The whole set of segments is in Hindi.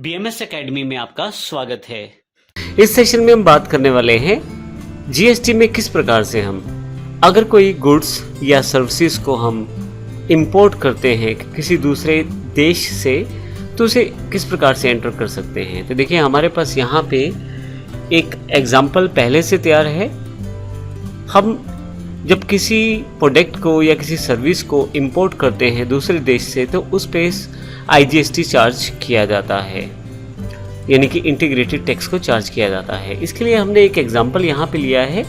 बीएमएस एकेडमी में आपका स्वागत है। इस सेशन में हम बात करने वाले हैं जीएसटी में किस प्रकार से हम अगर कोई गुड्स या सर्विसेज को हम इंपोर्ट करते हैं किसी दूसरे देश से तो उसे किस प्रकार से एंटर कर सकते हैं। तो देखिए हमारे पास यहाँ पे एक एग्जाम्पल पहले से तैयार है। हम जब किसी प्रोडक्ट को या किसी सर्विस को इंपोर्ट करते हैं दूसरे देश से तो उस पे IGST चार्ज किया जाता है, यानी कि इंटीग्रेटेड टैक्स को चार्ज किया जाता है। इसके लिए हमने एक एग्जांपल यहाँ पे लिया है।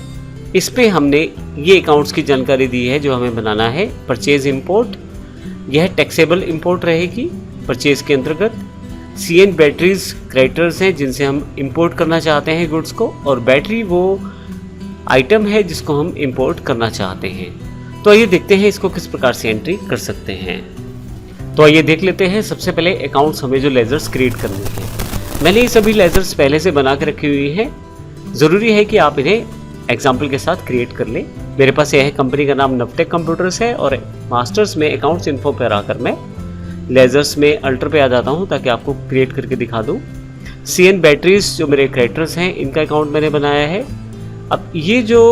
इस पे हमने ये अकाउंट्स की जानकारी दी है जो हमें बनाना है। परचेज इंपोर्ट, यह टैक्सेबल इंपोर्ट रहेगी परचेज के अंतर्गत। CN बैटरीज क्रेडिटर्स हैं जिनसे हम इंपोर्ट करना चाहते हैं गुड्स को, और बैटरी वो आइटम है जिसको हम इंपोर्ट करना चाहते हैं। तो आइए देखते हैं इसको किस प्रकार से एंट्री कर सकते हैं। तो आइए देख लेते हैं। सबसे पहले अकाउंट्स हमें जो लेजर्स क्रिएट करने हैं, मैंने ये सभी लेजर्स पहले से बना के रखी हुई हैं। ज़रूरी है कि आप इन्हें एग्जाम्पल के साथ क्रिएट कर लें। मेरे पास यह है, कंपनी का नाम नवटेक कंप्यूटर्स है और मास्टर्स में अकाउंट्स इन्फो पर आकर मैं लेजर्स में अल्टर पे आ जाता हूँ ताकि आपको क्रिएट करके दिखा दूँ। CN बैटरीज जो मेरे क्रेडिटर्स हैं इनका अकाउंट मैंने बनाया है। अब ये जो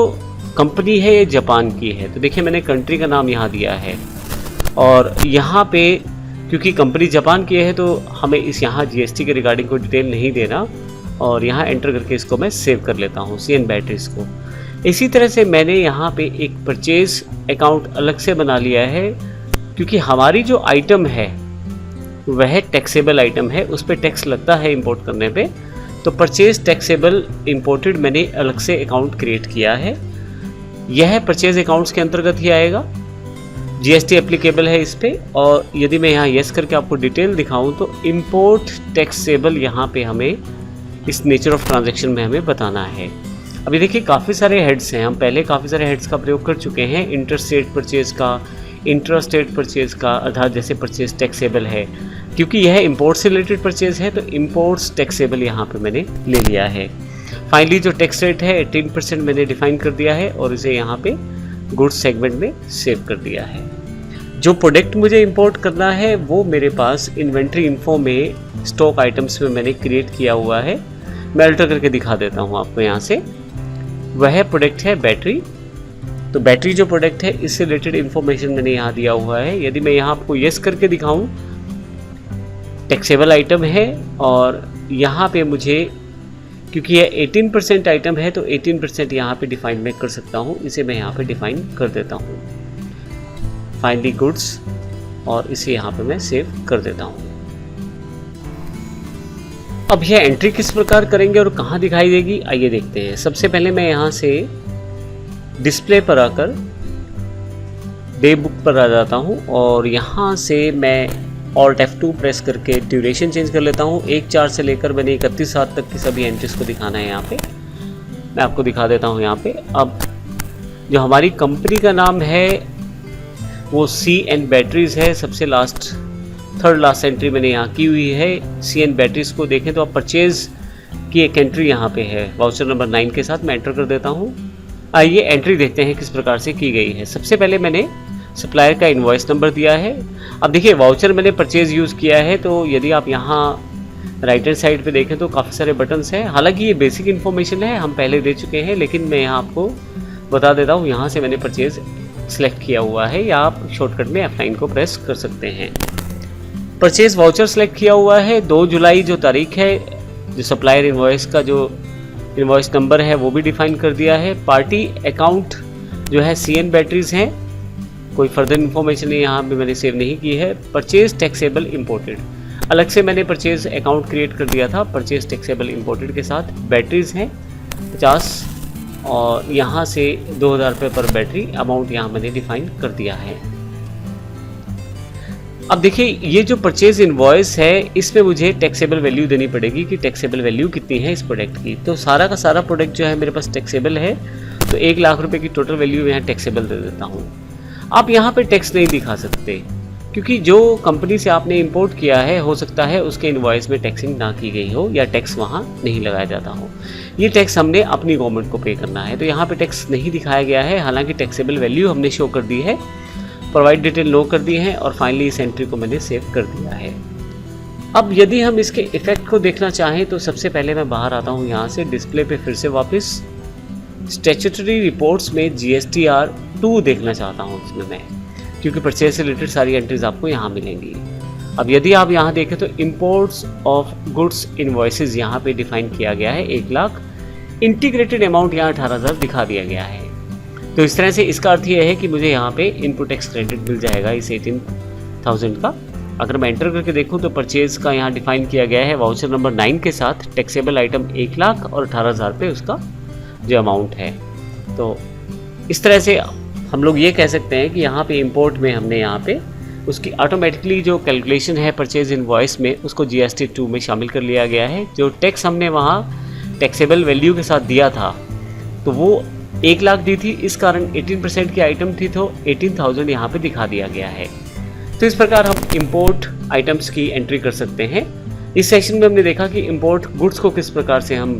कंपनी है ये जापान की है, तो देखिए मैंने कंट्री का नाम यहाँ दिया है और यहाँ पे क्योंकि कंपनी जापान की है तो हमें इस यहाँ GST के रिगार्डिंग कोई डिटेल नहीं देना, और यहाँ एंटर करके इसको मैं सेव कर लेता हूँ CN बैटरीज को। इसी तरह से मैंने यहाँ पे एक परचेज अकाउंट अलग से बना लिया है क्योंकि हमारी जो आइटम है वह टैक्सेबल आइटम है, उस पर टैक्स लगता है इंपोर्ट करने पे। तो परचेज टैक्सेबल इंपोर्टेड मैंने अलग से अकाउंट क्रिएट किया है। यह परचेज अकाउंट्स के अंतर्गत ही आएगा। GST एप्लीकेबल है इस पर, और यदि मैं यहाँ यस करके आपको डिटेल दिखाऊं तो इंपोर्ट टैक्सेबल यहाँ पे हमें इस नेचर ऑफ ट्रांजैक्शन में हमें बताना है। अभी देखिए काफ़ी सारे हेड्स हैं, हम पहले काफ़ी सारे हेड्स का प्रयोग कर चुके हैं। इंटरस्टेट परचेज का, इंट्रास्टेट परचेज का, अर्थात जैसे परचेज टैक्सेबल है क्योंकि यह इंपोर्ट से रिलेटेड परचेज है तो इंपोर्ट्स टैक्सेबल यहाँ पे मैंने ले लिया है। फाइनली जो टैक्स रेट है 18% मैंने डिफाइन कर दिया है और इसे यहाँ पे गुड्स सेगमेंट में सेव कर दिया है। जो प्रोडक्ट मुझे इंपोर्ट करना है वो मेरे पास इन्वेंट्री इन्फो में स्टॉक आइटम्स में मैंने क्रिएट किया हुआ है। मैं अल्टर करके दिखा देता हूँ आपको यहाँ से। वह प्रोडक्ट है बैटरी। तो बैटरी जो प्रोडक्ट है इससे रिलेटेड इन्फॉर्मेशन मैंने यहाँ दिया हुआ है। यदि मैं यहाँ आपको यस करके दिखाऊँ, टैक्सेबल आइटम है और यहाँ पे मुझे क्योंकि यह 18% आइटम है तो 18% यहाँ पे डिफाइन मैं कर सकता हूँ। इसे मैं यहाँ पे डिफाइन कर देता हूँ, फाइनली गुड्स, और इसे यहाँ पे मैं सेव कर देता हूँ। अब यह एंट्री किस प्रकार करेंगे और कहाँ दिखाई देगी आइए देखते हैं। सबसे पहले मैं यहाँ से डिस्प्ले पर आकर डे बुक पर आ जाता हूँ और यहाँ से मैं Alt F2 प्रेस करके ड्यूरेशन चेंज कर लेता हूँ। 1/4 से लेकर मैंने 31/7 तक की सभी एंट्रीज को दिखाना है। यहाँ पे मैं आपको दिखा देता हूँ। यहाँ पे अब जो हमारी कंपनी का नाम है वो CN बैटरीज है। सबसे लास्ट, थर्ड लास्ट एंट्री मैंने यहाँ की हुई है। CN बैटरीज को देखें तो आप परचेज की एक एंट्री यहाँ पे है वाउचर नंबर 9 के साथ। मैं एंटर कर देता हूँ। आइए एंट्री देखते हैं किस प्रकार से की गई है। सबसे पहले मैंने सप्लायर का इनवॉइस नंबर दिया है। अब देखिए वाउचर मैंने परचेज यूज़ किया है तो यदि आप यहाँ राइट हैंड साइड पे देखें तो काफ़ी सारे बटन्स हैं। हालांकि ये बेसिक इन्फॉर्मेशन है, हम पहले दे चुके हैं, लेकिन मैं यहाँ आपको बता देता हूँ। यहाँ से मैंने परचेज सेलेक्ट किया हुआ है या आप शॉर्टकट में F9 को प्रेस कर सकते हैं। परचेज वाउचर सेलेक्ट किया हुआ है। 2 जुलाई जो तारीख है, जो सप्लायर इनवॉइस का जो इनवॉइस नंबर है वो भी डिफाइन कर दिया है। पार्टी अकाउंट जो है CN बैटरीज हैं, कोई फर्दर इन्फॉर्मेशन यहाँ पे मैंने सेव नहीं की है। परचेज टैक्सेबल इंपोर्टेड, अलग से मैंने परचेज अकाउंट क्रिएट कर दिया था परचेज टैक्सेबल इंपोर्टेड के साथ। बैटरीज हैं 50 और यहाँ से 2000 रुपये पर बैटरी अमाउंट यहाँ मैंने डिफाइन कर दिया है। अब देखिए ये जो परचेज इनवॉइस है इसमें मुझे टैक्सेबल वैल्यू देनी पड़ेगी कि टैक्सेबल वैल्यू कितनी है इस प्रोडक्ट की। तो सारा का सारा प्रोडक्ट जो है मेरे पास टैक्सेबल है, तो 1 लाख रुपए की टोटल वैल्यू यहाँ टैक्सेबल दे देता हूँ। आप यहाँ पे टैक्स नहीं दिखा सकते क्योंकि जो कंपनी से आपने इंपोर्ट किया है हो सकता है उसके इनवॉइस में टैक्सिंग ना की गई हो या टैक्स वहाँ नहीं लगाया जाता हो। ये टैक्स हमने अपनी गवर्नमेंट को पे करना है, तो यहाँ पे टैक्स नहीं दिखाया गया है। हालांकि टैक्सेबल वैल्यू हमने शो कर दी है, प्रोवाइड डिटेल नो कर दी है और फाइनली इस एंट्री को मैंने सेव कर दिया है। अब यदि हम इसके इफेक्ट को देखना चाहें तो सबसे पहले मैं बाहर आता हूँ यहाँ से, डिस्प्ले पे फिर से वापस स्टैट्यूटरी रिपोर्ट्स में GSTR 2 देखना चाहता हूँ इसमें मैं, क्योंकि परचेज से रिलेटेड सारी एंट्रीज आपको यहाँ मिलेंगी। अब यदि आप यहाँ देखें तो इंपोर्ट्स ऑफ गुड्स इनवॉइसेस यहाँ पे डिफाइन किया गया है 1 लाख, इंटीग्रेटेड अमाउंट यहाँ 18,000 दिखा दिया गया है। तो इस तरह से इसका अर्थ यह है कि मुझे यहाँ पे इनपुट टैक्स क्रेडिट मिल जाएगा इस 18,000 का। अगर मैं एंटर करके देखूँ तो परचेज का यहाँ डिफाइन किया गया है वाउचर नंबर 9 के साथ टैक्सेबल आइटम 1 लाख और 18,000 पे उसका जो अमाउंट है। तो इस तरह से हम लोग ये कह सकते हैं कि यहाँ पे इंपोर्ट में हमने यहाँ पे उसकी ऑटोमेटिकली जो कैलकुलेशन है परचेज इनवॉइस में उसको GST 2 में शामिल कर लिया गया है। जो टैक्स हमने वहाँ टैक्सेबल वैल्यू के साथ दिया था तो वो 1 लाख दी थी, इस कारण 18% की आइटम थी तो 18,000 यहाँ पे दिखा दिया गया है। तो इस प्रकार हम इंपोर्ट आइटम्स की एंट्री कर सकते हैं। इस सेशन में हमने देखा कि इंपोर्ट गुड्स को किस प्रकार से हम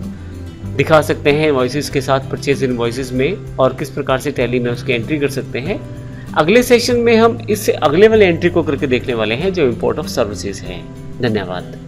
दिखा सकते हैं इनवॉइसेस के साथ परचेज इनवॉइसेस में, और किस प्रकार से टैली में उसकी एंट्री कर सकते हैं। अगले सेशन में हम इससे अगले वाले एंट्री को करके देखने वाले हैं जो इंपोर्ट ऑफ सर्विसेज है। धन्यवाद।